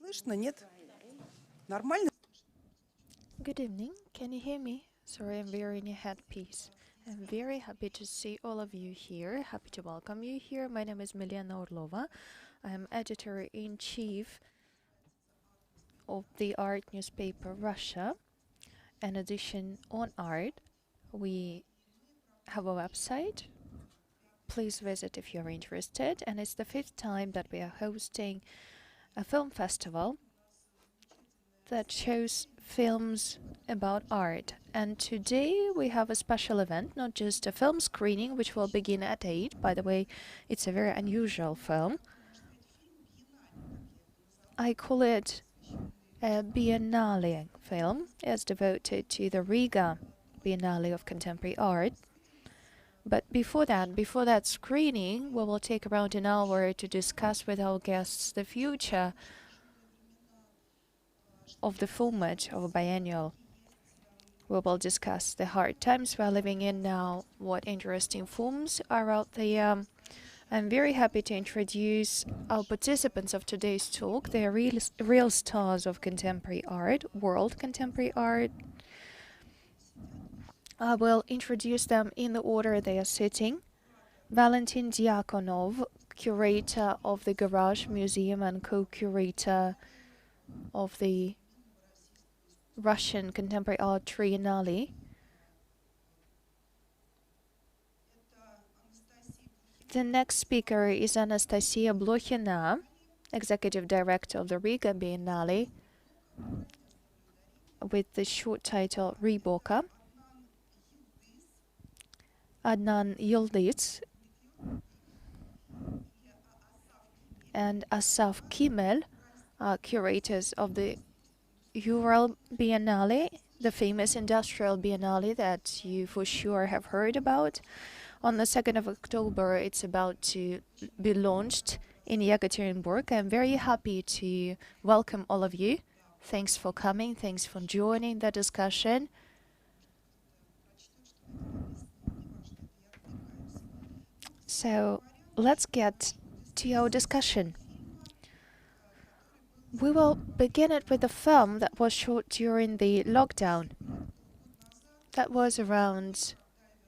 Слышно, нет? Нормально? Good evening. Can you hear me? Sorry, I'm wearing a headpiece. I'm very happy to see all of you here. Happy to welcome you here. My name is Milena Orlova. I am editor-in-chief of the art newspaper Russia, an edition on art. We have a website. Please visit if you're interested. And it's the 5th time that we are hosting a film festival that shows films about art. And today we have a special event, not just a film screening, which will begin at 8. By the way, it's a very unusual film. I call it a Biennale film. It's devoted to the Riga Biennale of Contemporary Art. But before that screening, we will take around an hour to discuss with our guests the future of the format of a biennial. We will discuss the hard times we're living in now, what interesting forms are out there. I'm very happy to introduce our participants of today's talk. They are real stars of contemporary art, world contemporary art. I will introduce them in the order they are sitting. Valentin Diaconov, curator of the Garage Museum and co-curator of the Russian Contemporary Art Triennial. The next speaker is Anastasia Blokhina, executive director of the Riga Biennale, with the short title Riboka. Adnan, Yıldız, and Assaf, Kimmel are curators of the Ural Biennale, the famous industrial biennale that you for sure have heard about. On the 2nd of October, it's about to be launched in Yekaterinburg. I'm very happy to welcome all of you. Thanks for coming. Thanks for joining the discussion. So let's get to our discussion. We will begin it with a film that was shot during the lockdown. That was around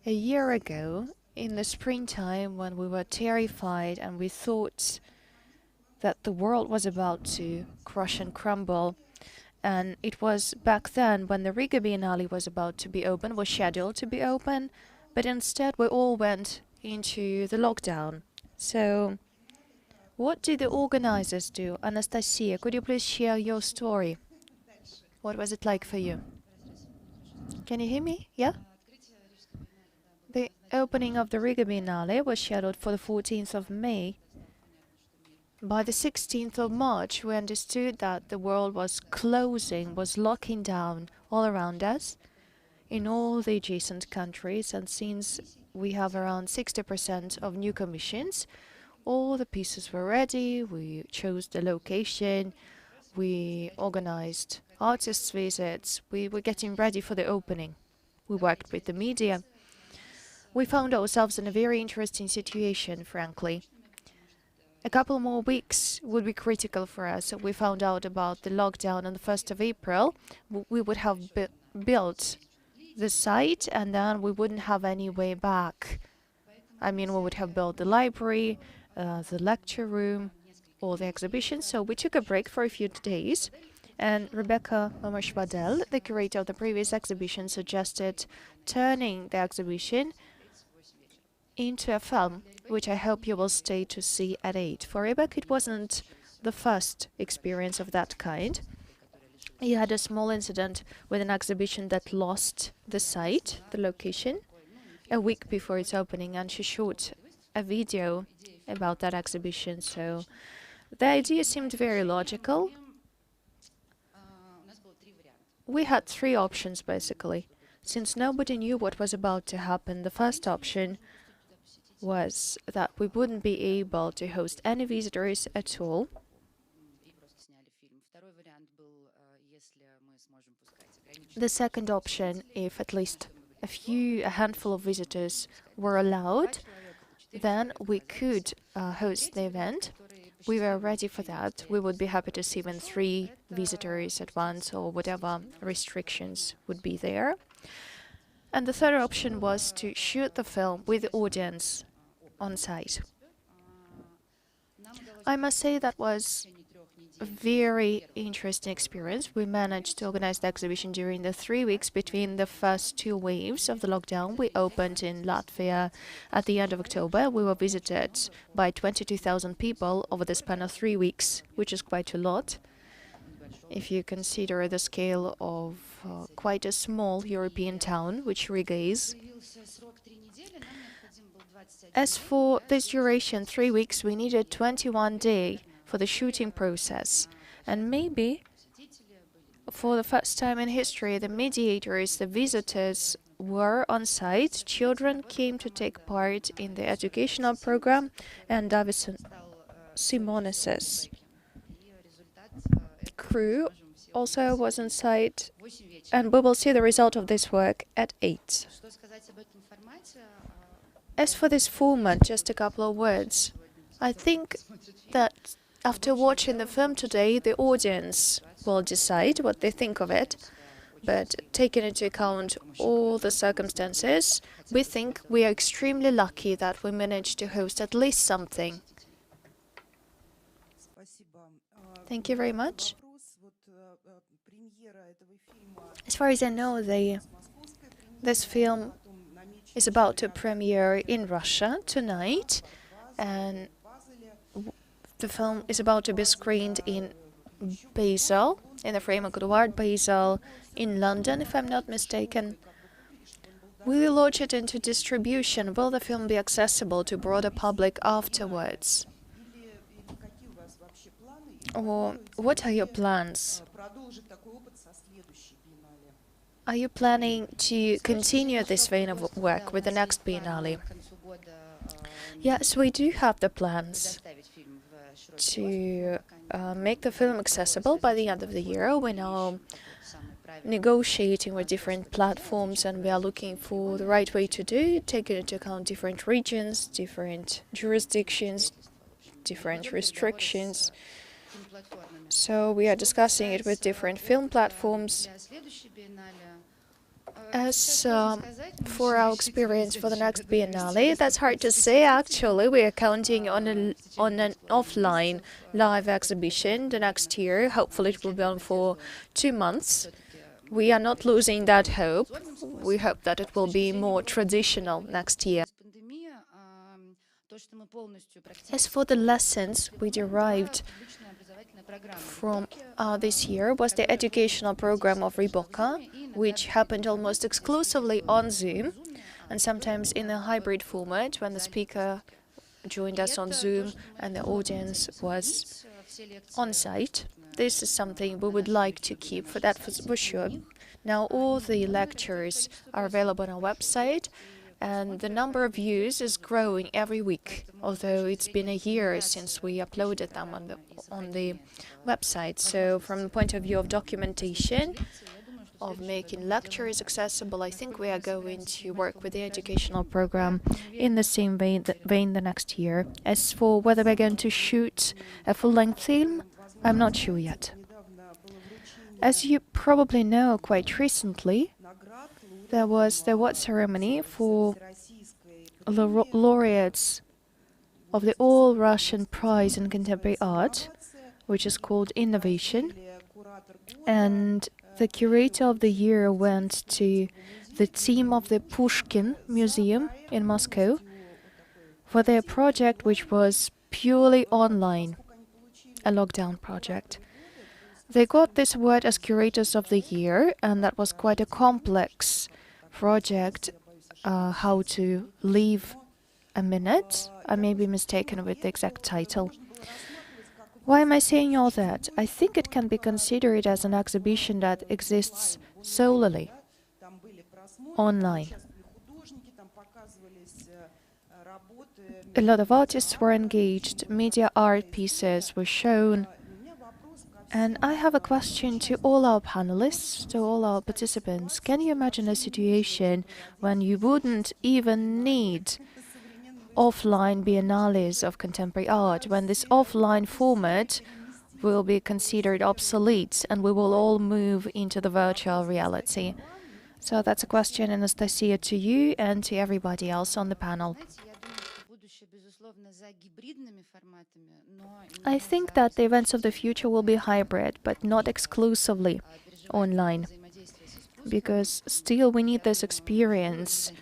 a year ago in the springtime when we were terrified and we thought that the world was about to crush and crumble. And it was back then when the Riga Biennale was about to be open, was scheduled to be open, but instead we all went into the lockdown. So what did the organizers do? Anastasia, could you please share your story? What was it like for you? Can you hear me? Yeah? The opening of the Riga Biennale was scheduled for the 14th of May. By the 16th of March, we understood that the world was closing, was locking down all around us in all the adjacent countries. And since we have around 60% of new commissions, all the pieces were ready, we chose the location, we organized artists' visits, we were getting ready for the opening. We worked with the media. We found ourselves in a very interesting situation, frankly. A couple more weeks would be critical for us. So we found out about the lockdown on the 1st of April. We would have built the site and then we wouldn't have any way back. I mean, we would have built the library, the lecture room, all the exhibitions. So we took a break for a few days. And Rebecca Mamashvadel, the curator of the previous exhibition, suggested turning the exhibition into a film, which I hope you will stay to see at 8. For Rebecca, it wasn't the first experience of that kind. He had a small incident with an exhibition that lost the site, the location, a week before its opening, and she shot a video about that exhibition. So the idea seemed very logical. We had 3 options, basically. Since nobody knew what was about to happen, the first option was that we wouldn't be able to host any visitors at all. The second option, if at least a handful of visitors were allowed, then we could host the event. we were ready for that. We would be happy to see even 3 visitors at once or whatever restrictions would be there. And the third option was to shoot the film with the audience on site. I must say that was a very interesting experience. We managed to organize the exhibition during the 3 weeks between the first 2 waves of the lockdown. We opened in Latvia at the end of October. We were visited by 22,000 people over the span of 3 weeks, which is quite a lot if you consider the scale of quite a small European town, which Riga is. As for this duration, 3 weeks, we needed 21 days for the shooting process. And maybe, for the first time in history, the mediators, the visitors were on site. Children came to take part in the educational program, and Davison Simones's crew also was on site. And we will see the result of this work at 8. As for this format, just a couple of words. I think that after watching the film today, the audience will decide what they think of it. But taking into account all the circumstances, we think we are extremely lucky that we managed to host at least something. Thank you very much. As far as I know, this film is about to premiere in Russia tonight, and the film is about to be screened in Basel, in the framework of the Art Basel in London, if I'm not mistaken. Will you launch it into distribution? Will the film be accessible to broader public afterwards? Or what are your plans? Are you planning to continue this vein of work with the next Biennale? Yes, we do have the plans to make the film accessible by the end of the year. We're now negotiating with different platforms, and we are looking for the right way to do it, taking into account different regions, different jurisdictions, different restrictions. So we are discussing it with different film platforms. As for our experience for the next Biennale, that's hard to say actually. We are counting on an offline live exhibition the next year. Hopefully it will be on for 2 months. We are not losing that hope. We hope that it will be more traditional next year. As for the lessons we derived from this year was the educational program of Epoch, which happened almost exclusively on Zoom and sometimes in a hybrid format when the speaker joined us on Zoom and the audience was on site. This is something we would like to keep for sure. Now all the lectures are available on our website, and the number of views is growing every week, although it's been a year since we uploaded them on the website. So from the point of view of documentation, of making lectures accessible, I think we are going to work with the educational program in the same vein the next year. As for whether we're going to shoot a full-length film, I'm not sure yet. As you probably know, quite recently, there was the award ceremony for laureates of the All-Russian Prize in Contemporary Art, which is called Innovation. And the curator of the year went to the team of the Pushkin Museum in Moscow for their project, which was purely online, a lockdown project. They got this award as curators of the year, and that was quite a complex project, how to leave a minute. I may be mistaken with the exact title. Why am I saying all that? I think it can be considered as an exhibition that exists solely online. A lot of artists were engaged, media art pieces were shown. And I have a question to all our panelists, to all our participants. Can you imagine a situation when you wouldn't even need offline biennales of contemporary art, when this offline format will be considered obsolete and we will all move into the virtual reality. So that's a question, Anastasia, to you and to everybody else on the panel. I think that the events of the future will be hybrid, but not exclusively online, because still we need this experience,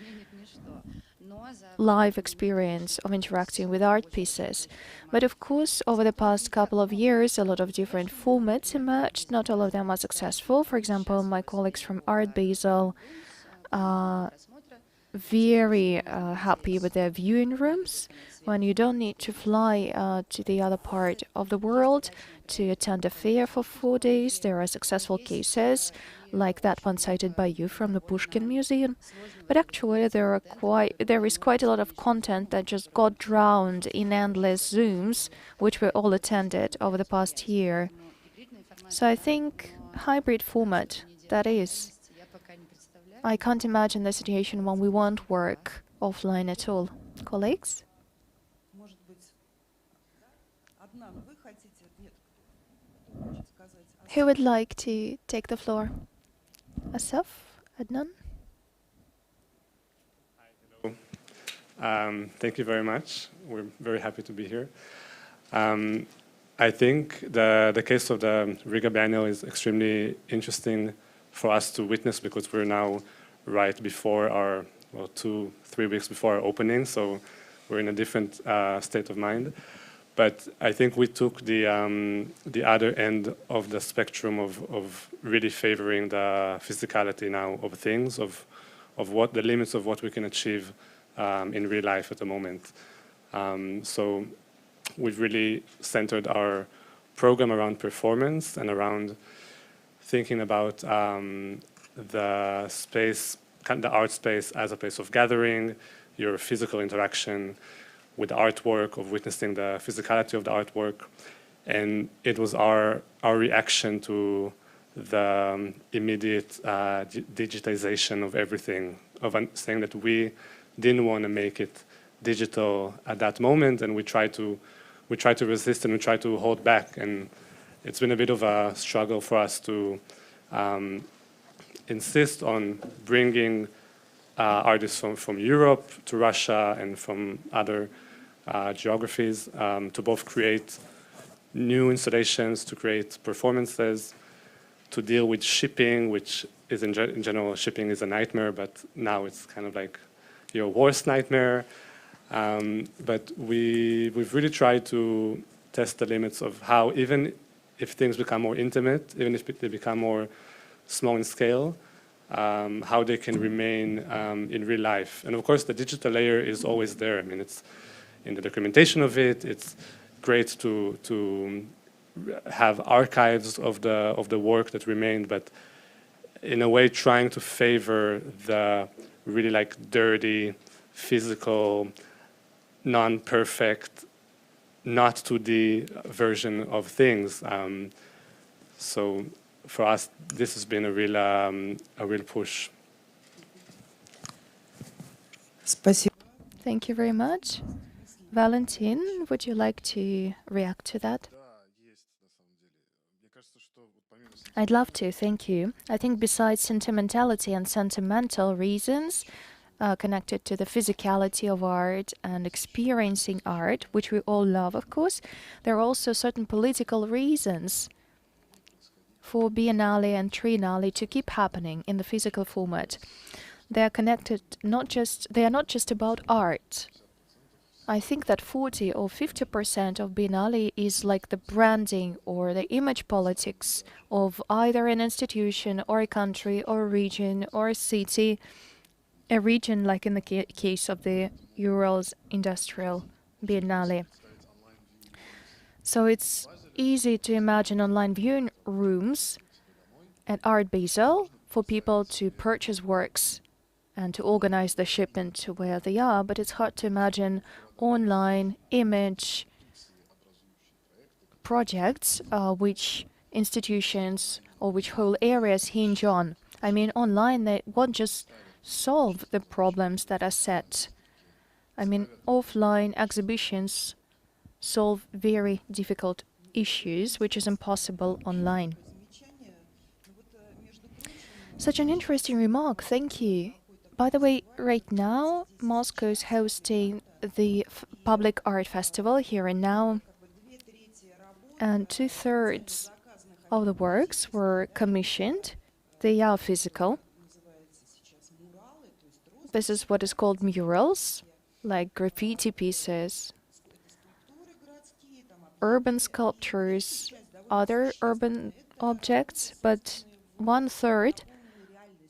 live experience of interacting with art pieces. But of course, over the past couple of years, a lot of different formats emerged. Not all of them are successful. For example, my colleagues from Art Basel are very happy with their viewing rooms, when you don't need to fly to the other part of the world to attend a fair for 4 days. There are successful cases, like that one cited by you from the Pushkin Museum. But actually, there is quite a lot of content that just got drowned in endless Zooms, which we all attended over the past year. So I think hybrid format, that is. I can't imagine the situation when we won't work offline at all. Colleagues? Who would like to take the floor? Assaf? Adnan? Thank you very much. We're very happy to be here. I think the case of the Riga Biennial is extremely interesting for us to witness, because we're now right before our, 2-3 weeks before our opening, so we're in a different state of mind. But I think we took the other end of the spectrum of really favoring the physicality now of things, of what the limits of what we can achieve in real life at the moment. So we've really centered our program around performance and around thinking about the space, the art space as a place of gathering, your physical interaction with the artwork, of witnessing the physicality of the artwork. And it was our reaction to the immediate digitization of everything, of saying that we didn't want to make it digital at that moment, and we try to resist and we try to hold back. And it's been a bit of a struggle for us to insist on bringing artists from Europe to Russia and from other geographies to both create new installations, to create performances, to deal with shipping, which is in general, shipping is a nightmare, but now it's kind of like your worst nightmare. But we've really tried to test the limits of how, even if things become more intimate, even if they become more small in scale, how they can remain in real life. And of course, the digital layer is always there. I mean, it's in the documentation of it. It's great to have archives of the work that remained, but in a way, trying to favor the really like dirty, physical, non-perfect, not 2D version of things. So for us, this has been a real push. Thank you very much. Valentin, would you like to react to that? I'd love to, thank you. I think besides sentimentality and sentimental reasons connected to the physicality of art and experiencing art, which we all love, of course, there are also certain political reasons for Biennale and Triennale to keep happening in the physical format. They are connected, they are not just about art. I think that 40 or 50% of Biennale is like the branding or the image politics of either an institution or a country or a region or a city, a region like in the case of the Ural Industrial Biennale. So it's easy to imagine online viewing rooms at Art Basel for people to purchase works and to organize the shipment to where they are, but it's hard to imagine online image projects which institutions or which whole areas hinge on. I mean, online they won't just solve the problems that are set I mean, offline exhibitions solve very difficult issues, which is impossible online. Such an interesting remark, thank you. By the way, right now, Moscow is hosting the Public Art Festival here and now, and 2/3 of the works were commissioned. They are physical. This is what is called murals, like graffiti pieces, urban sculptures, other urban objects, but 1/3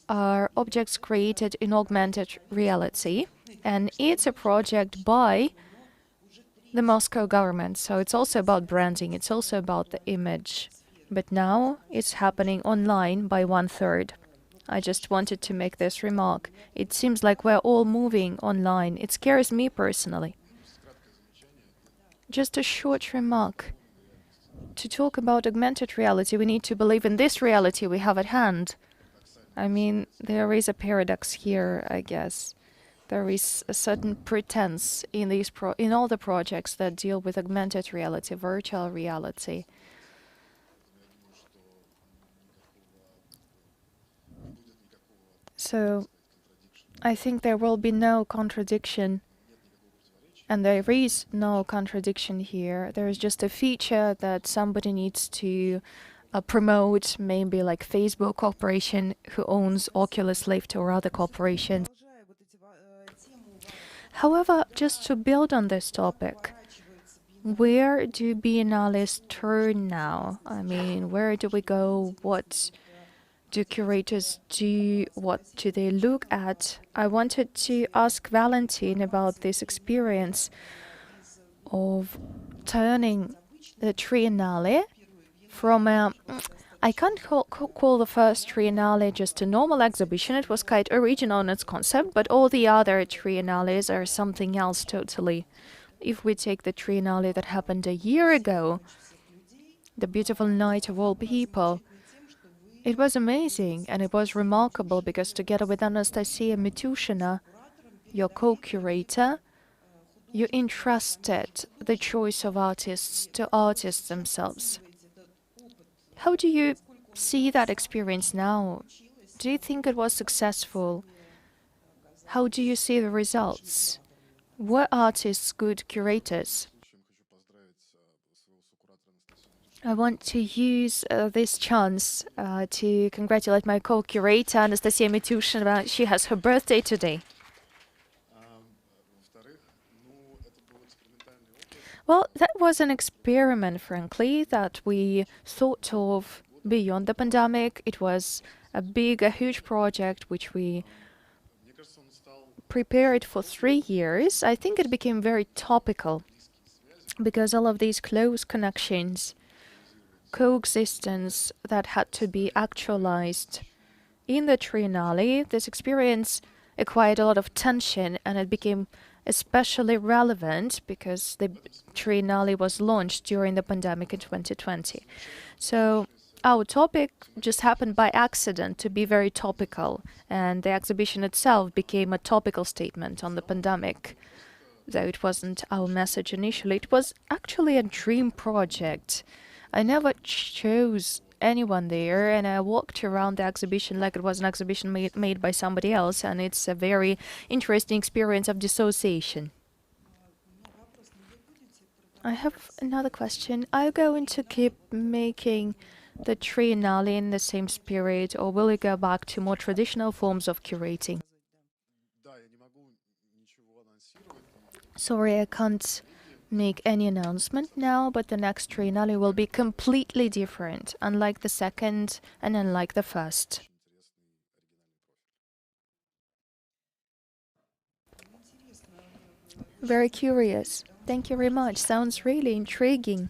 are objects created in augmented reality, and it's a project by the Moscow government, so it's also about branding, it's also about the image. But now it's happening online by 1/3. I just wanted to make this remark. It seems like we're all moving online. It scares me personally. Just a short remark. To talk about augmented reality, we need to believe in this reality we have at hand. I mean, there is a paradox here, I guess. There is a certain pretense in in all the projects that deal with augmented reality, virtual reality. So I think there will be no contradiction, and there is no contradiction here. There is just a feature that somebody needs to promote, maybe like Facebook corporation who owns Oculus Rift or other corporations. However, just to build on this topic, where do biennales turn now? I mean, where do we go? What do curators do? What do they look at? I wanted to ask Valentin about this experience of turning the Triennale from a... I can't call the first Triennale just a normal exhibition. It was quite original in its concept, but all the other Triennales are something else totally. If we take the Triennale that happened a year ago, the beautiful night of all people, it was amazing and it was remarkable because together with Anastasia Blokhina, your co-curator, you entrusted the choice of artists to artists themselves. How do you see that experience now? Do you think it was successful? How do you see the results? Were artists good curators? I want to use this chance to congratulate my co-curator, Anastasia Blokhina. She has her birthday today. Well, that was an experiment, frankly, that we thought of beyond the pandemic. It was a huge project which we prepared for 3 years. I think it became very topical because all of these close connections, coexistence that had to be actualized in the Triennale, this experience acquired a lot of tension and it became especially relevant because the Triennale was launched during the pandemic in 2020. So our topic just happened by accident to be very topical, and the exhibition itself became a topical statement on the pandemic. Though it wasn't our message initially, it was actually a dream project. I never chose anyone there, and I walked around the exhibition like it was an exhibition made by somebody else, and it's a very interesting experience of dissociation. I have another question. Are you going to keep making the Triennale in the same spirit, or will you go back to more traditional forms of curating? Sorry, I can't make any announcement now, but the next Triennale will be completely different, unlike the second and unlike the first. Very curious. Thank you very much. Sounds really intriguing.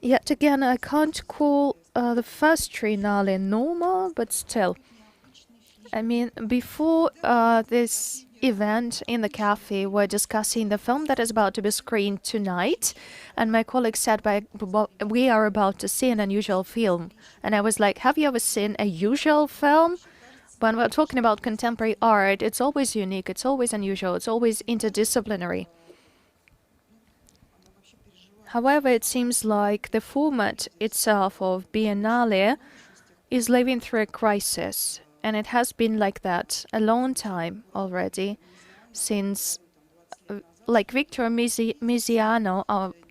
Yet again, I can't call the first Triennale normal, but still. I mean, before this event in the cafe, we're discussing the film that is about to be screened tonight, and my colleague said, we are about to see an unusual film. And I was like, have you ever seen a usual film? when we're talking about contemporary art, it's always unique, it's always unusual, it's always interdisciplinary. However, it seems like the format itself of Biennale is living through a crisis, and it has been like that a long time already, since like Victor Miziano,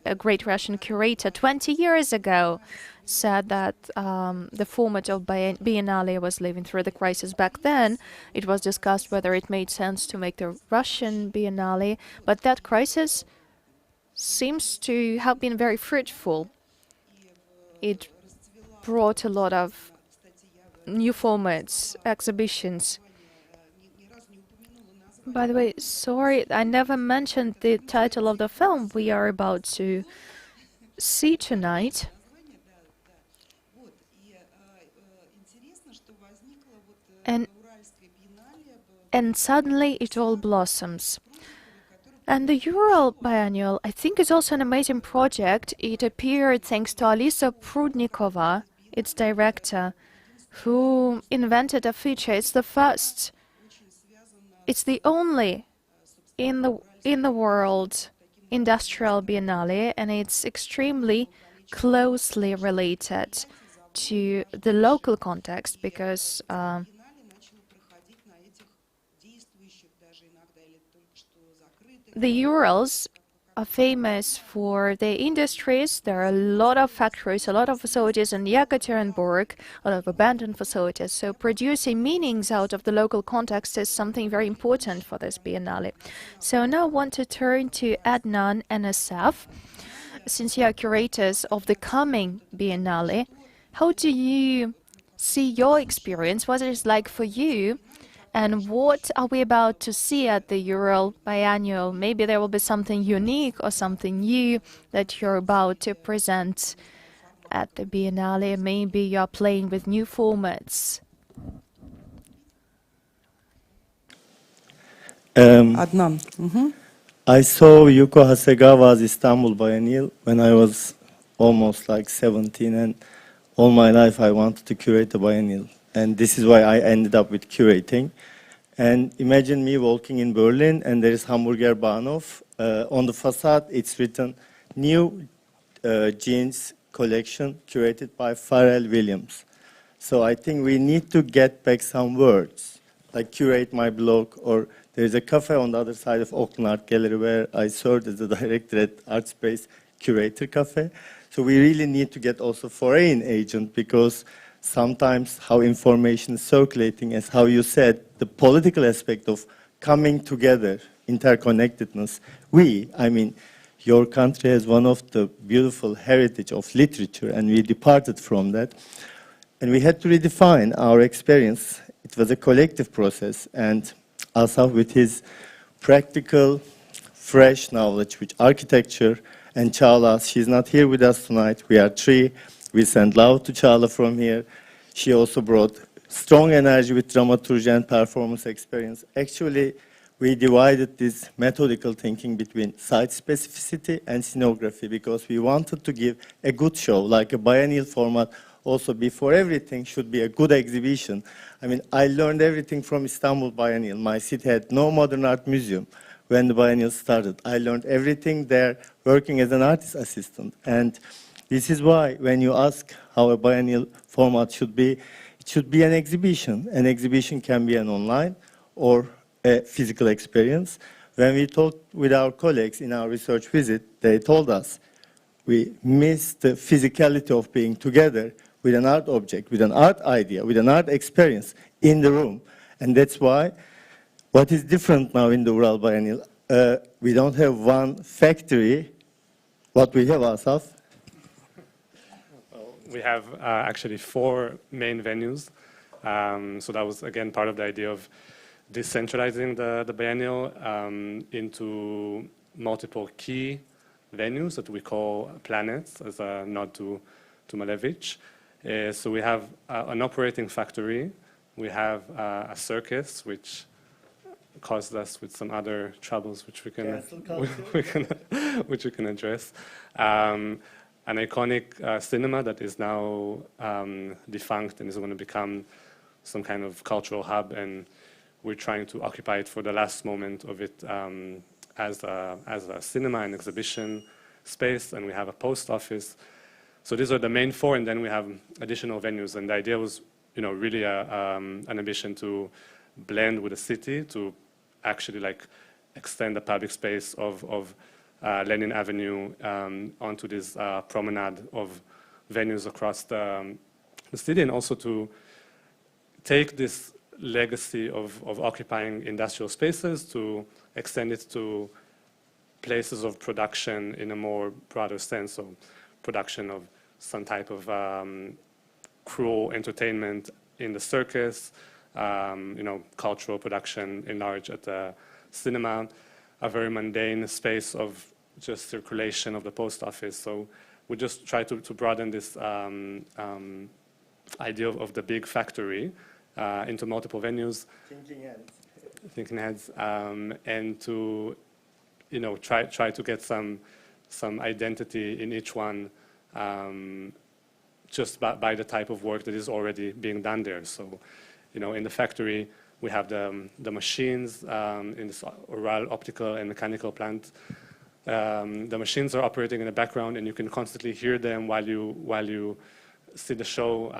a great Russian curator, 20 years ago, said that the format of Biennale was living through the crisis. Back then, it was discussed whether it made sense to make the Russian Biennale, but that crisis seems to have been very fruitful. It brought a lot of new formats, exhibitions. By the way, sorry, I never mentioned the title of the film we are about to see tonight. And suddenly it all blossoms. And the Ural Biennial, I think, is also an amazing project. It appeared thanks to Alisa Prudnikova, its director, who invented a feature. It's the first, it's the only in the world industrial biennale, and it's extremely closely related to the local context because the Urals are famous for their industries. There are a lot of factories, a lot of facilities in Yekaterinburg, a lot of abandoned facilities. So producing meanings out of the local context is something very important for this Biennale. So now I want to turn to Adnan and Assaf. Since you are curators of the coming Biennale, how do you see your experience? What is it like for you? And what are we about to see at the Ural Biennial? Maybe there will be something unique or something new that you're about to present at the Biennale. Maybe you're playing with new formats. Adnan. Mhm. I saw Yuko Hasegawa's Istanbul Biennial when I was almost like 17, and all my life I wanted to curate a biennial. And this is why I ended up with curating. And imagine me walking in Berlin, and there is Hamburger Bahnhof. On the facade, it's written, new jeans collection curated by Pharrell Williams. So I think we need to get back some words, like curate my blog, or there's a cafe on the other side of Auckland Art Gallery where I served as the director at Art Space Curator Cafe. So we really need to get also foreign agent, because sometimes how information is circulating, as how you said, the political aspect of coming together, interconnectedness. I mean, your country has one of the beautiful heritage of literature, and we departed from that. And we had to redefine our experience. It was a collective process, and Assaf, with his practical, fresh knowledge with architecture, and Çağla, she's not here with us tonight. We are three. We send love to Çağla from here. She also brought strong energy with dramaturgy and performance experience. Actually, we divided this methodical thinking between site specificity and scenography, because we wanted to give a good show, like a biennial format. Also, before everything, should be a good exhibition. I mean, I learned everything from Istanbul Biennial. My city had no modern art museum when the biennial started. I learned everything there working as an artist assistant. And this is why when you ask how a biennial format should be, it should be an exhibition. An exhibition can be an online or a physical experience. When we talked with our colleagues in our research visit, they told us we miss the physicality of being together with an art object, with an art idea, with an art experience in the room. And that's why what is different now in the Ural Biennial, we don't have one factory. What we have, Assaf? We have actually 4 main venues. So that was, again, part of the idea of decentralizing the biennial into multiple key venues that we call planets, as a nod to Malevich. So we have an operating factory. We have a circus, which caused us with some other troubles, which we can which we can address. An iconic cinema that is now defunct and is going to become some kind of cultural hub, and we're trying to occupy it for the last moment of it as a cinema and exhibition space, and we have a post office. So these are the main four, and then we have additional venues. And the idea was, really an ambition to blend with the city, to actually like extend the public space of Lenin Avenue onto this promenade of venues across the city, and also to take this legacy of occupying industrial spaces to extend it to places of production in a more broader sense, so production of some type of cruel entertainment in the circus, cultural production in large at the cinema, a very mundane space of just circulation of the post office. So we just try to broaden this idea of the big factory into multiple venues. Thinking heads, and to try to get some identity in each one, just by the type of work that is already being done there. So, in the factory we have the machines in this Ural optical and mechanical plant. The machines are operating in the background, and you can constantly hear them while you see the show,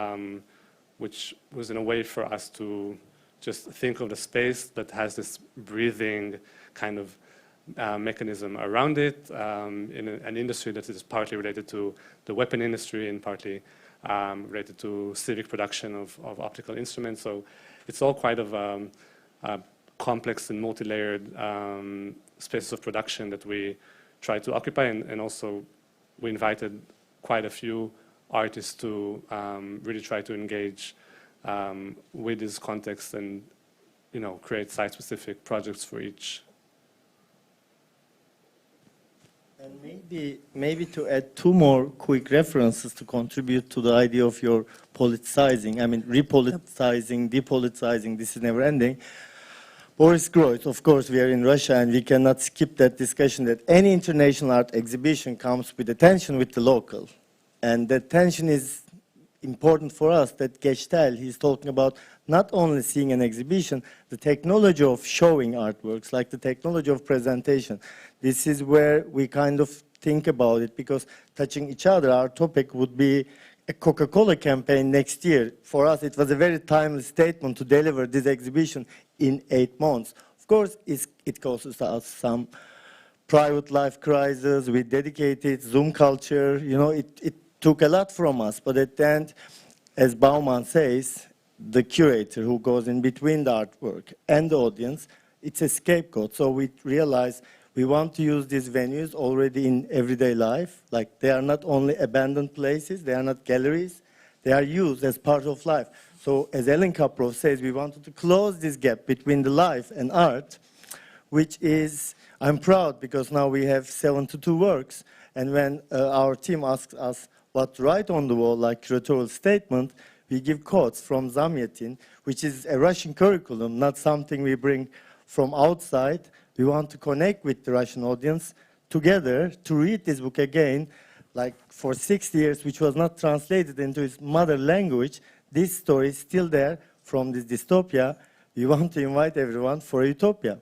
which was in a way for us to just think of the space that has this breathing kind of mechanism around it, in an industry that is partly related to the weapon industry and partly related to civic production of optical instruments. So it's all quite of a complex and multi-layered spaces of production that we try to occupy, and also we invited quite a few artists to really try to engage with this context and create site-specific projects for each. And maybe to add two more quick references to contribute to the idea of your politicizing, I mean repoliticizing, depoliticizing, this is never ending. Boris Groys, of course we are in Russia and we cannot skip that discussion that any international art exhibition comes with a tension with the local. And that tension is important for us, that Gestell, he's talking about not only seeing an exhibition, the technology of showing artworks, like the technology of presentation. This is where we kind of think about it, because touching each other, our topic would be a Coca-Cola campaign next year. For us, it was a very timely statement to deliver this exhibition in 8 months. Of course, it causes us some private life crisis. We dedicated Zoom culture, it took a lot from us, but at the end, as Bauman says, the curator who goes in between the artwork and the audience, it's a scapegoat. So we realize we want to use these venues already in everyday life. Like, they are not only abandoned places, they are not galleries, they are used as part of life. So as Ellen Kaprov says, we wanted to close this gap between the life and art, which is, I'm proud because now we have 72 works, and when our team asks us what to write on the wall, like curatorial statement, we give quotes from Zamyatin, which is a Russian curriculum, not something we bring from outside. We want to connect with the Russian audience together to read this book again, like for 6 years, which was not translated into its mother language. This story is still there from this dystopia. We want to invite everyone for a utopia.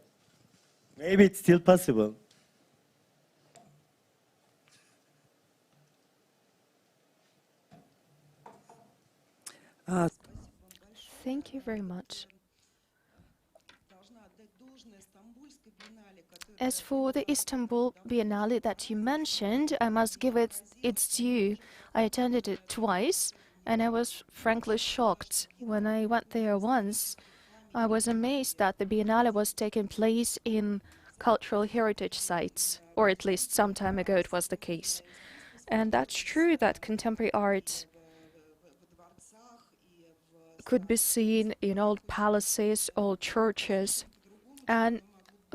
Maybe it's still possible. Thank you very much. As for the Istanbul Biennale that you mentioned, I must give it its due. I attended it twice, and I was frankly shocked. When I went there once, I was amazed that the Biennale was taking place in cultural heritage sites, or at least some time ago it was the case. And that's true that contemporary art could be seen in old palaces, old churches, and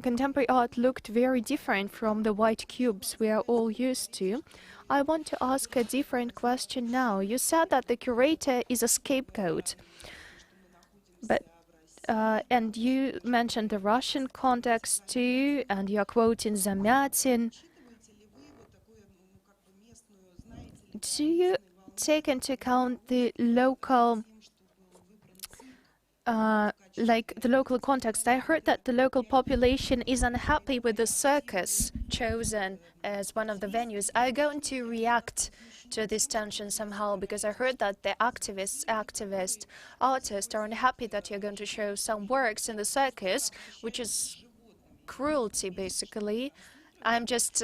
contemporary art looked very different from the white cubes we are all used to. I want to ask a different question now. You said that the curator is a scapegoat, but and you mentioned the Russian context too, and you're quoting Zamyatin. Do you take into account the local like the local context, I heard that the local population is unhappy with the circus chosen as one of the venues. Are you going to react to this tension somehow? Because I heard that the activists, artists are unhappy that you're going to show some works in the circus, which is cruelty, basically. I'm just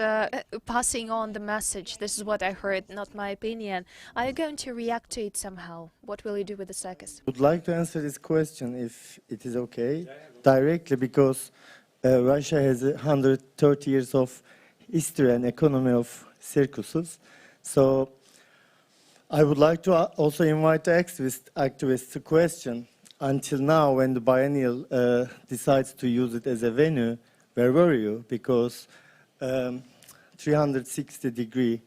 passing on the message. This is what I heard, not my opinion. Are you going to react to it somehow? What will you do with the circus? I would like to answer this question, if it is okay, directly, because Russia has 130 years of history and economy of circuses. So I would like to also invite the activists to question, until now, when the biennial decides to use it as a venue, where were you? Because 360-degree,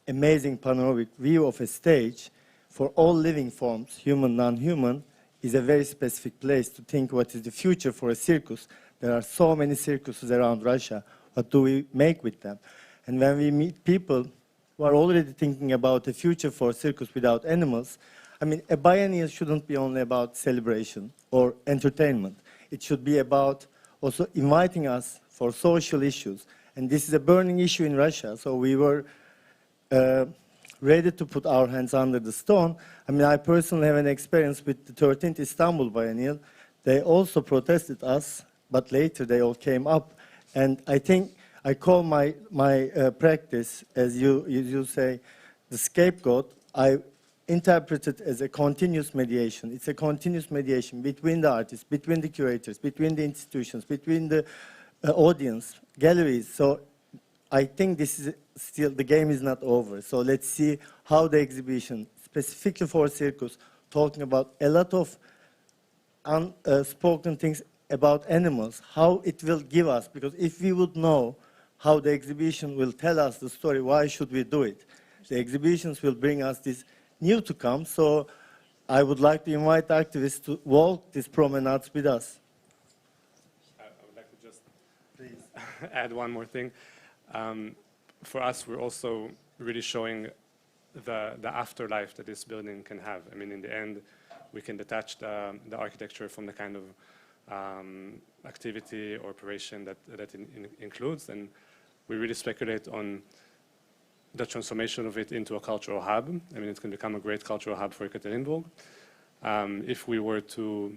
amazing panoramic view of a stage for all living forms, human, non-human, is a very specific place to think what is the future for a circus. There are so many circuses around Russia. What do we make with them? And when we meet people who are already thinking about a future for a circus without animals, I mean, a biennial shouldn't be only about celebration or entertainment. It should be about also inviting us for social issues. And this is a burning issue in Russia, so we were ready to put our hands under the stone. I mean, I personally have an experience with the 13th Istanbul Biennial. They also protested us, but later they all came up. And I think I call my practice, as you say, the scapegoat. I interpret it as a continuous mediation. It's a continuous mediation between the artists, between the curators, between the institutions, between the audience, galleries. So I think this is still, the game is not over. So let's see how the exhibition, specifically for circus, talking about a lot of unspoken things about animals, how it will give us, because if we would know how the exhibition will tell us the story, why should we do it? The exhibitions will bring us this new to come. So I would like to invite activists to walk these promenades with us. I would like to just add one more thing. For us, we're also really showing the afterlife that this building can have. I mean, in the end, we can detach the architecture from the kind of activity or operation that includes, and we really speculate on the transformation of it into a cultural hub. I mean, it can become a great cultural hub for Ekaterinburg. If we were to,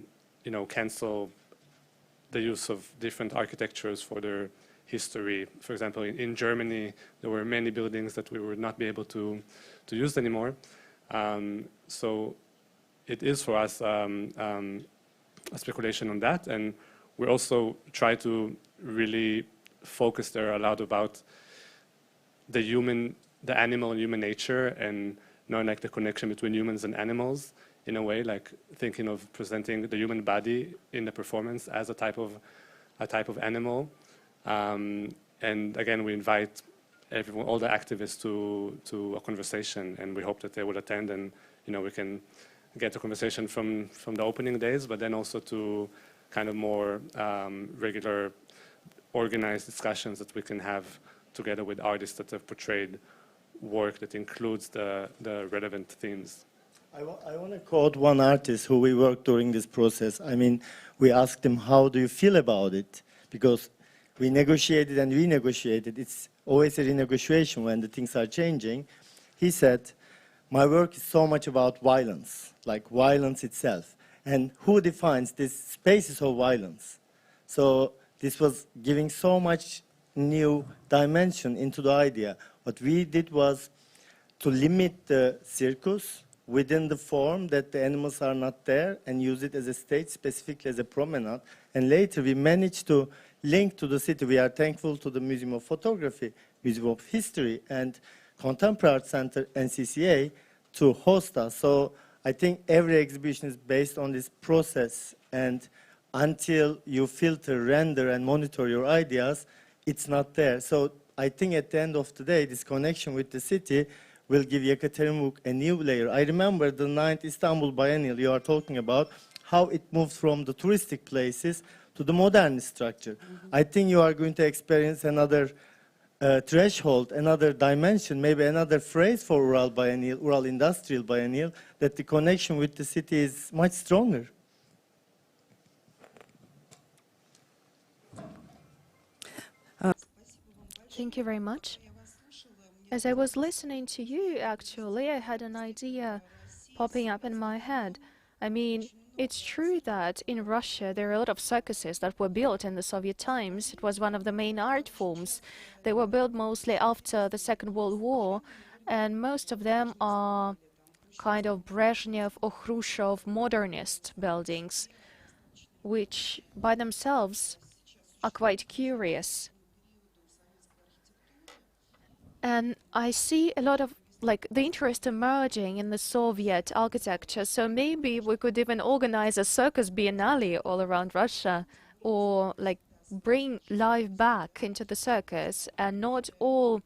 cancel the use of different architectures for their history, for example, in Germany, there were many buildings that we would not be able to use anymore. So it is for us a speculation on that, and we also try to really focus there a lot about the animal and human nature, and not like the connection between humans and animals in a way, like thinking of presenting the human body in the performance as a type of animal. And again, we invite everyone, all the activists to a conversation, and we hope that they will attend, and we can get a conversation from the opening days, but then also to kind of more regular organized discussions that we can have together with artists that have portrayed work that includes the relevant themes. I want to quote one artist who we worked during this process. I mean, we asked him, how do you feel about it? Because we negotiated and renegotiated. It's always a renegotiation when the things are changing. He said, my work is so much about violence, like violence itself. And who defines these spaces of violence? So this was giving so much new dimension into the idea. What we did was to limit the circus within the form that the animals are not there, and use it as a stage, specifically as a promenade. And later we managed to link to the city. We are thankful to the Museum of Photography, Museum of History, and Contemporary Art Center, NCCA, to host us. So I think every exhibition is based on this process, and until you filter, render, and monitor your ideas, it's not there. So I think at the end of the day, this connection with the city will give Yekaterinburg a new layer. I remember the 9th Istanbul Biennial you are talking about, how it moved from the touristic places to the modern structure. I think you are going to experience another threshold, another dimension, maybe another phrase for Ural Biennial, Ural Industrial Biennial, that the connection with the city is much stronger. Thank you very much. As I was listening to you, actually, I had an idea popping up in my head. I mean, it's true that in Russia there are a lot of circuses that were built in the Soviet times. It was one of the main art forms. They were built mostly after the Second World War, and most of them are kind of Brezhnev or Khrushchev modernist buildings, which by themselves are quite curious. And I see a lot of the interest emerging in the Soviet architecture. So maybe we could even organize a circus biennale all around Russia, or bring life back into the circus. And not all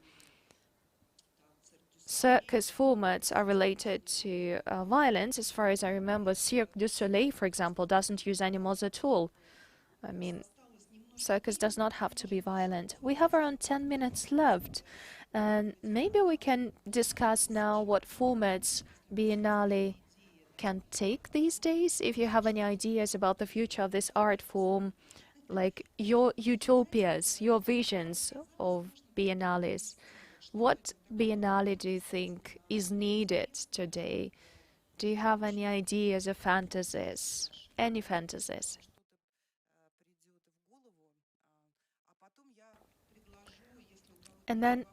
circus formats are related to violence. As far as I remember, Cirque du Soleil, for example, doesn't use animals at all. I mean, circus does not have to be violent. We have around 10 minutes left, and maybe we can discuss now what formats Biennale can take these days. If you have any ideas about the future of this art form, like your utopias, your visions of Biennales, what Biennale do you think is needed today? Do you have any ideas or fantasies? Any fantasies? And then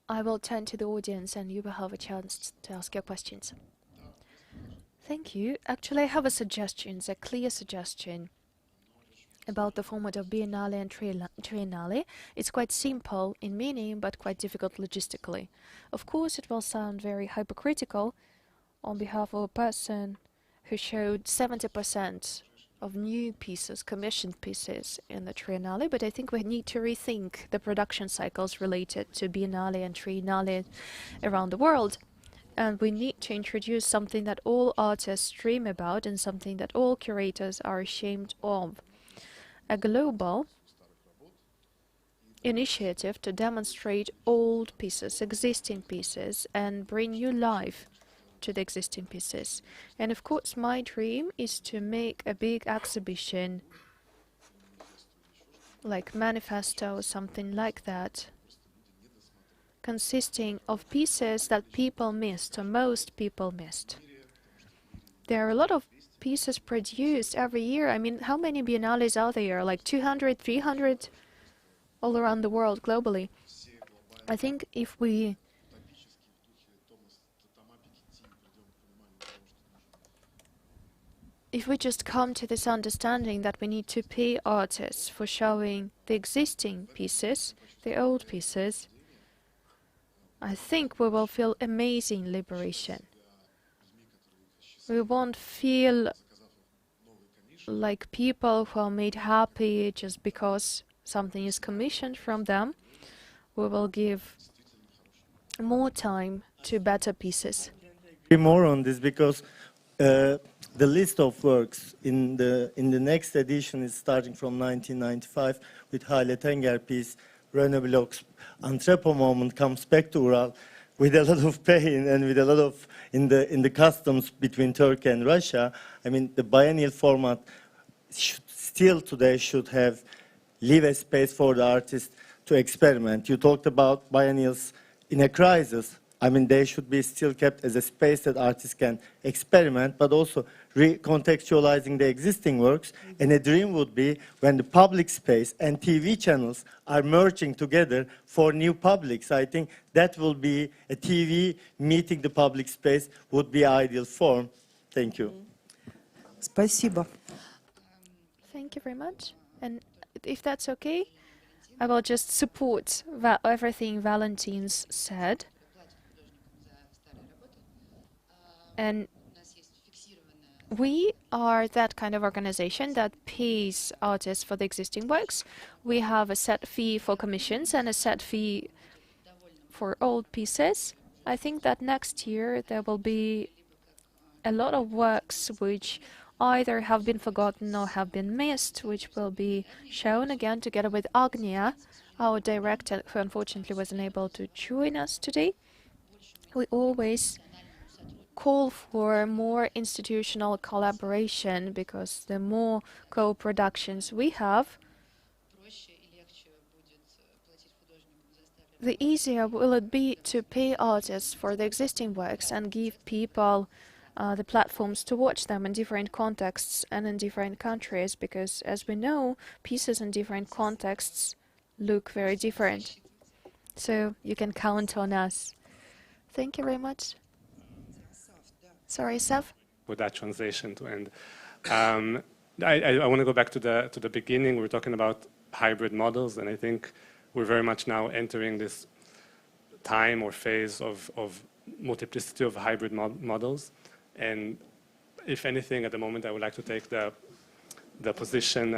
I will turn to the audience and you will have a chance to ask your questions. Thank you. Actually, I have a suggestion, a clear suggestion about the format of Biennale and Triennale. It's quite simple in meaning, but quite difficult logistically. Of course, it will sound very hypocritical on behalf of a person who showed 70% of new pieces, commissioned pieces in the Triennale, but I think we need to rethink the production cycles related to Biennale and Triennale around the world. And we need to introduce something that all artists dream about and something that all curators are ashamed of. A global initiative to demonstrate old pieces, existing pieces, and bring new life to the existing pieces. And of course, my dream is to make a big exhibition, like manifesto or something like that, consisting of pieces that people missed, or most people missed. There are a lot of pieces produced every year. I mean, how many biennales are there? Like 200, 300 all around the world globally. I think if we just come to this understanding that we need to pay artists for showing the existing pieces, the old pieces, I think we will feel amazing liberation. We won't feel like people who are made happy just because something is commissioned from them. We will give more time to better pieces. More on this because the list of works in the next edition is starting from 1995 with Haile Tenger piece. René Bloch's Entrepot moment comes back to Ural with a lot of pain and with a lot of in the customs between Turkey and Russia. I mean, the biennial format still today should leave a space for the artist to experiment. You talked about biennials in a crisis. I mean, they should be still kept as a space that artists can experiment, but also recontextualizing the existing works. And a dream would be when the public space and TV channels are merging together for new publics. I think that will be a TV meeting the public space would be ideal form. Thank you. Спасибо. Thank you very much. And if that's okay, I will just support everything Valentin's said. And we are that kind of organization that pays artists for the existing works. We have a set fee for commissions and a set fee for old pieces. I think that next year there will be a lot of works which either have been forgotten or have been missed, which will be shown again together with Agnia, our director, who unfortunately wasn't able to join us today. We always call for more institutional collaboration because the more co-productions we have, the easier will it be to pay artists for the existing works and give people the platforms to watch them in different contexts and in different countries, because as we know, pieces in different contexts look very different. So you can count on us. Thank you very much. Sorry, Assaf? With that translation to end. I want to go back to the beginning. We're talking about hybrid models, and I think we're very much now entering this time or phase of multiplicity of hybrid models. And if anything, at the moment, I would like to take the position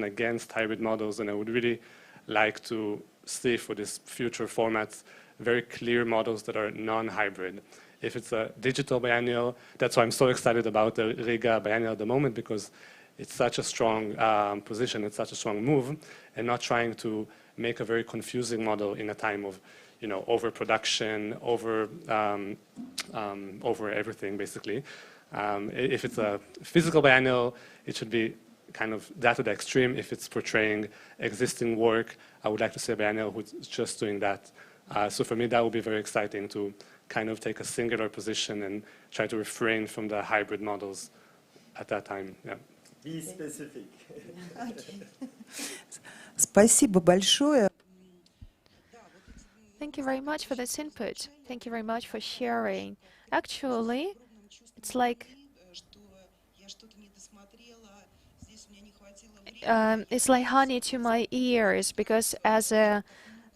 against hybrid models, and I would really like to see for this future formats very clear models that are non-hybrid. If it's a digital biennial, that's why I'm so excited about the Riga Biennial at the moment, because it's such a strong position, it's such a strong move, and not trying to make a very confusing model in a time of, you know, overproduction, over everything, basically. If it's a physical biennial, it should be kind of that to the extreme. If it's portraying existing work, I would like to see a biennial who's just doing that. So for me, that would be very exciting to kind of take a singular position and try to refrain from the hybrid models at that time. Yeah. Be specific. Спасибо большое. Thank you very much for this input. Thank you very much for sharing. Actually, it's like honey to my ears, because as a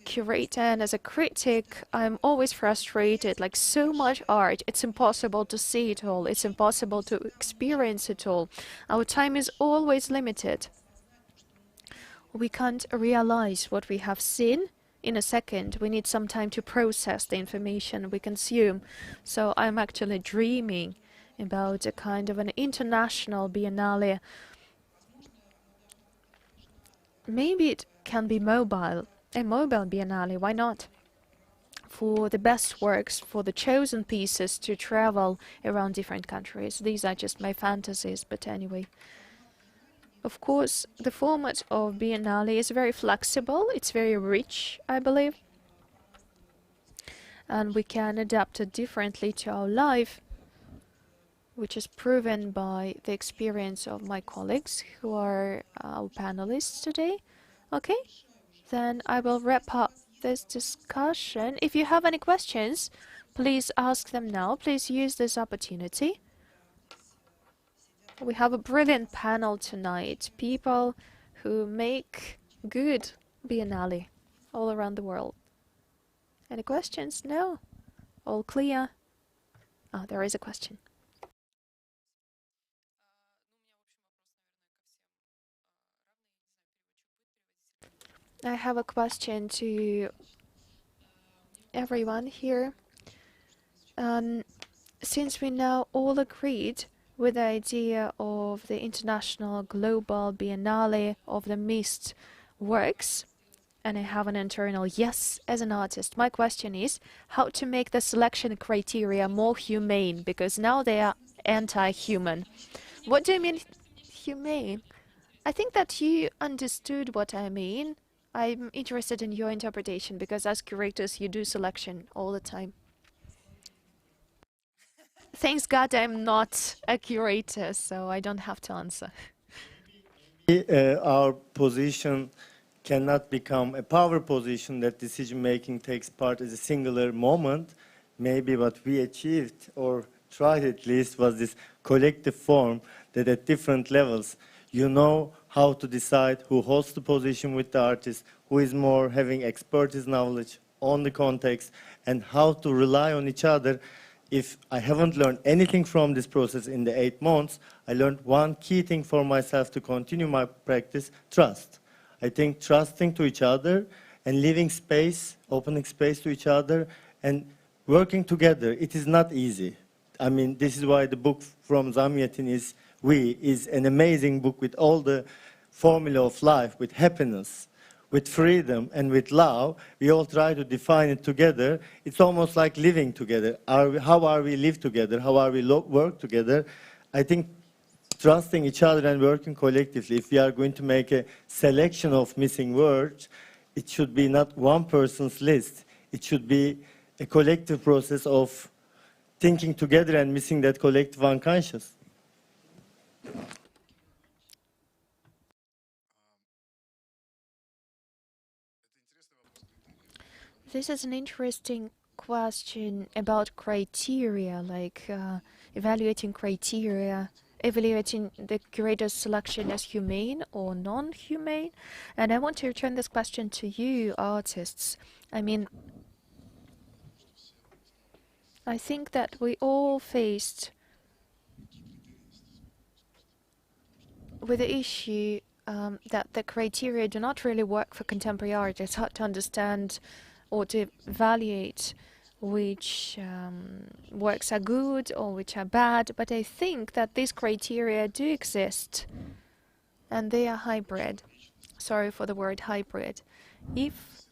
curator and as a critic, I'm always frustrated. Like, so much art, it's impossible to see it all. It's impossible to experience it all. Our time is always limited. We can't realize what we have seen in a second. We need some time to process the information we consume. So I'm actually dreaming about a kind of an international biennale. Maybe it can be mobile, a mobile biennale, why not? For the best works, for the chosen pieces to travel around different countries. These are just my fantasies, but anyway. Of course, the format of Biennale is very flexible, it's very rich, I believe. And we can adapt it differently to our life, which is proven by the experience of my colleagues who are our panelists today. Okay, then I will wrap up this discussion. If you have any questions, please ask them now. Please use this opportunity. We have a brilliant panel tonight. People who make good Biennale all around the world. Any questions? No? All clear? Ah, there is a question. I have a question to everyone here. Since we now all agreed with the idea of the international global biennale of the mixed works, and I have an internal yes as an artist, my question is how to make the selection criteria more humane, because now they are anti-human. What do you mean humane? I think that you understood what I mean. I'm interested in your interpretation, because as curators you do selection all the time. Thanks God I'm not a curator, so I don't have to answer. Our position cannot become a power position that decision-making takes part as a singular moment. Maybe what we achieved, or tried at least, was this collective form that at different levels, you know how to decide who holds the position with the artist, who is more having expertise knowledge on the context, and how to rely on each other. If I haven't learned anything from this process in the 8 months, I learned one key thing for myself to continue my practice: trust. I think trusting to each other and leaving space, opening space to each other and working together. It is not easy. I mean, this is why the book from Zamyatin is an amazing book with all the formula of life, with happiness, with freedom, and with love. We all try to define it together. It's almost like living together. How are we live together? How are we work together? I think trusting each other and working collectively, if we are going to make a selection of missing words, it should be not one person's list. It should be a collective process of thinking together and missing that collective unconscious. This is an interesting question about criteria, like evaluating criteria, evaluating the curator's selection as humane or non-humane. And I want to return this question to you, artists. I mean, I think that we all faced with the issue that the criteria do not really work for contemporary art. It's hard to understand or to evaluate which works are good or which are bad, but I think that these criteria do exist and they are hybrid. Sorry for the word hybrid. If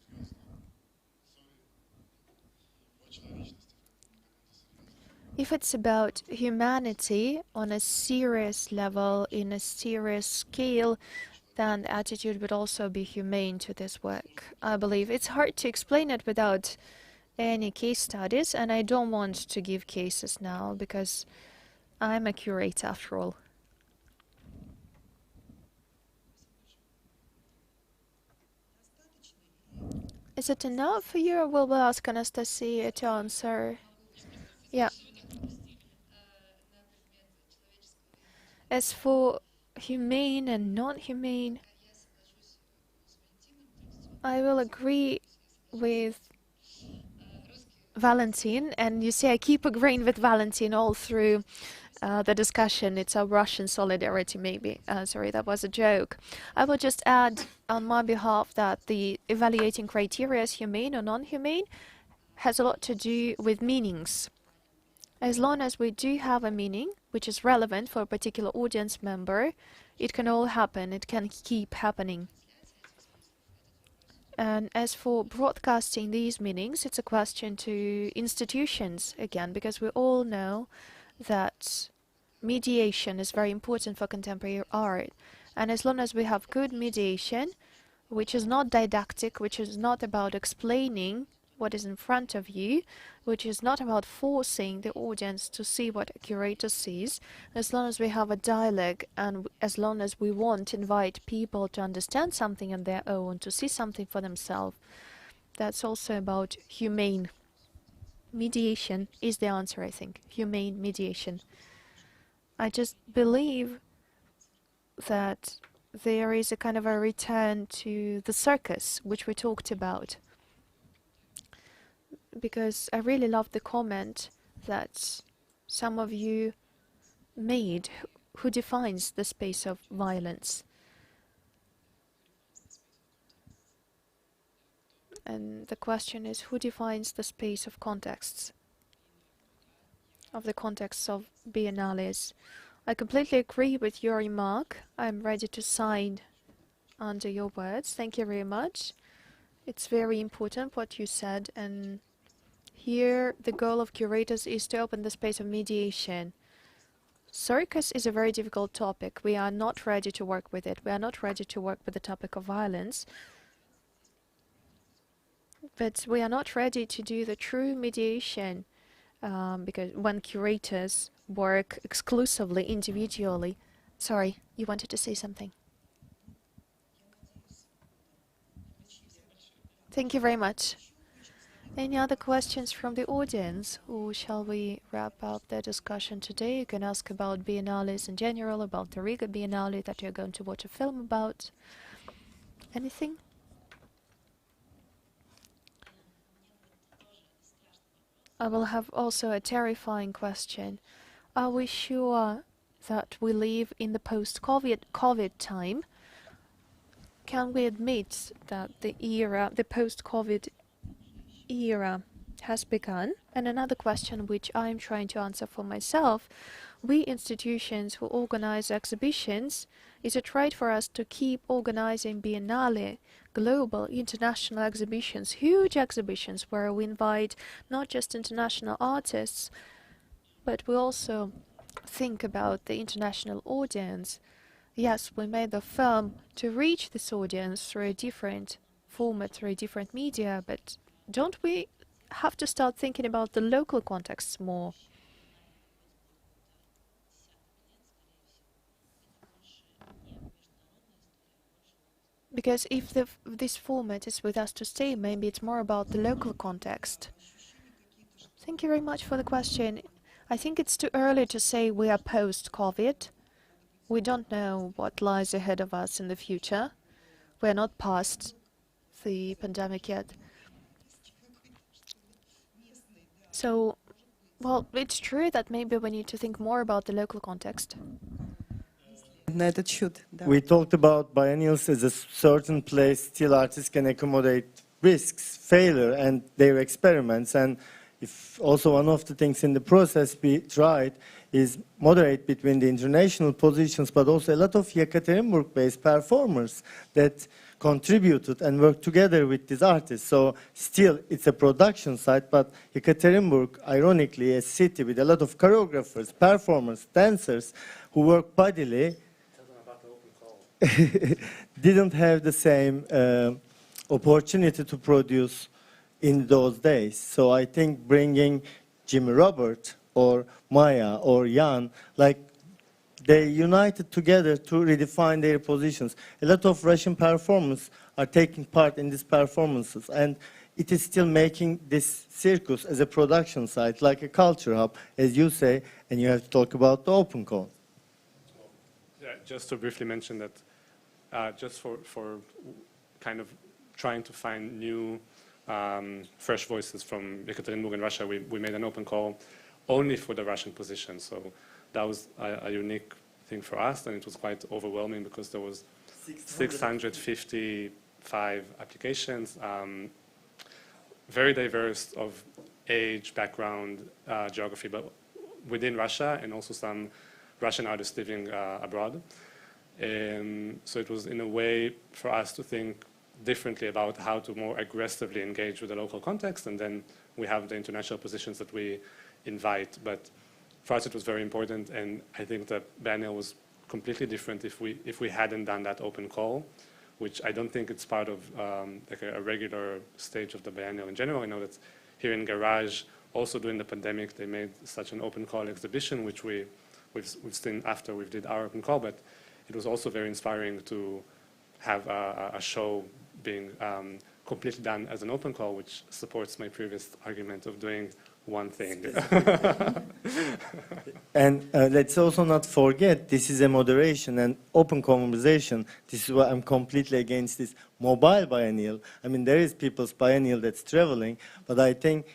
it's about humanity on a serious level, in a serious scale, then the attitude would also be humane to this work. I believe it's hard to explain it without any case studies, and I don't want to give cases now because I'm a curator after all. Is it enough for you, or will we ask Anastasia to answer? Yeah. As for humane and non-humane, I will agree with Valentin, and you see I keep agreeing with Valentin all through the discussion. It's a Russian solidarity, maybe. Sorry, that was a joke. I will just add on my behalf that the evaluating criteria as humane or non-humane has a lot to do with meanings. As long as we do have a meaning which is relevant for a particular audience member, it can all happen, it can keep happening. And as for broadcasting these meanings, it's a question to institutions again, because we all know that mediation is very important for contemporary art. And as long as we have good mediation, which is not didactic, which is not about explaining what is in front of you, which is not about forcing the audience to see what a curator sees, as long as we have a dialogue and as long as we want to invite people to understand something on their own, to see something for themselves, that's also about humane mediation is the answer, I think. Humane mediation. I just believe that there is a kind of a return to the circus, which we talked about. Because I really love the comment that some of you made, who defines the space of violence. And the question is, who defines the space of contexts, of the contexts of biennales? I completely agree with your remark. I'm ready to sign under your words. Thank you very much. It's very important what you said, and here the goal of curators is to open the space of mediation. Circus is a very difficult topic. We are not ready to work with it. We are not ready to work with the topic of violence. But we are not ready to do the true mediation because when curators work exclusively, individually. Sorry, you wanted to say something. Thank you very much. Any other questions from the audience, or shall we wrap up the discussion today? You can ask about biennales in general, about the Riga Biennale that you're going to watch a film about. Anything? I will have also a terrifying question. Are we sure that we live in the post-COVID time? Can we admit that the post-COVID era has begun? And another question which I'm trying to answer for myself, we institutions who organize exhibitions, is it right for us to keep organizing biennale, global, international exhibitions, huge exhibitions where we invite not just international artists, but we also think about the international audience? Yes, we made the film to reach this audience through a different format through different media, but don't we have to start thinking about the local contexts more? Because if this format is with us to stay, maybe it's more about the local context. Thank you very much for the question. I think it's too early to say we are post-COVID. We don't know what lies ahead of us in the future. We're not past the pandemic yet. So, well, it's true that maybe we need to think more about the local context. На этот счет, да. We talked about biennials as a certain place still artists can accommodate risks, failure, and their experiments. And if also one of the things in the process we tried is moderate between the international positions, but also a lot of Yekaterinburg-based performers that contributed and worked together with these artists. So still, it's a production site, but Yekaterinburg, ironically, a city with a lot of choreographers, performers, dancers who work bodily, didn't have the same opportunity to produce in those days. So I think bringing Jimmy Robert or Maya or Jan, like they united together to redefine their positions. A lot of Russian performers are taking part in these performances, and it is still making this circus as a production site, like a culture hub, as you say, and you have to talk about the open call. Yeah, just to briefly mention that, just for kind of trying to find new fresh voices from Yekaterinburg in Russia, we made an open call only for the Russian position. So that was a unique thing for us, and it was quite overwhelming because there was 655 applications, very diverse of age, background, geography, but within Russia, and also some Russian artists living abroad. So it was in a way for us to think differently about how to more aggressively engage with the local context, and then we have the international positions that we invite. But for us it was very important, and I think that Biennale was completely different if we hadn't done that open call, which I don't think it's part of like a regular stage of the Biennale in general. I know that here in Garage, also during the pandemic, they made such an open call exhibition, which we've seen after we did our open call, but it was also very inspiring to have a show being completely done as an open call, which supports my previous argument of doing one thing. And let's also not forget, this is a moderation and open conversation. This is why I'm completely against this mobile biennial. I mean, there is people's biennial that's traveling, but I think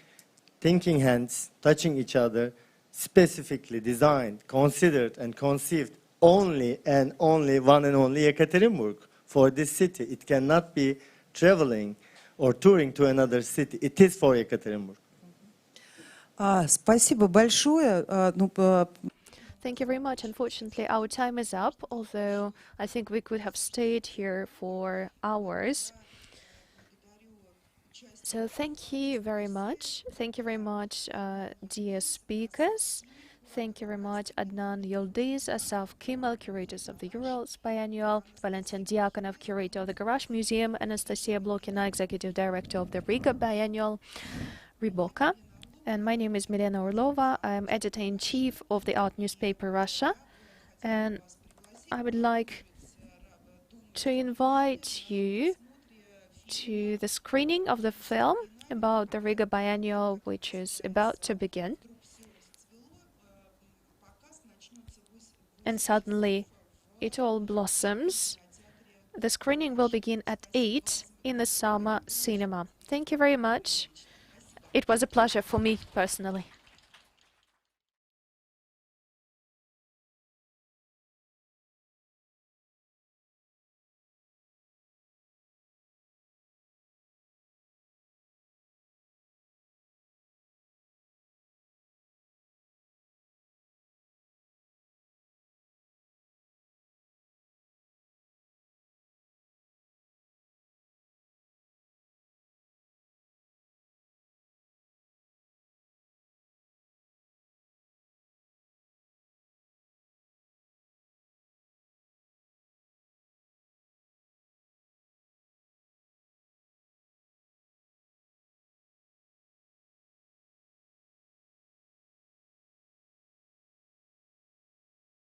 thinking hands, touching each other, specifically designed, considered, and conceived only and only one and only Yekaterinburg for this city. It cannot be traveling or touring to another city. It is for Yekaterinburg. Спасибо большое. Thank you very much. Unfortunately, our time is up, although I think we could have stayed here for hours. So thank you very much. Thank you very much, dear speakers. Thank you very much, Adnan, Yıldız, Assaf, Kimmel, curators of the Ural Biennial, Valentin Diaconov, curator of the Garage Museum, Anastasia Blokhina, executive director of the Riga Biennial, Riboka. And my name is Milena Orlova. I am editor-in-chief of the art newspaper Russia. And I would like to invite you to the screening of the film about the Riga Biennial, which is about to begin. And suddenly it all blossoms. The screening will begin at 8 in the Sama Cinema. Thank you very much. It was a pleasure for me personally.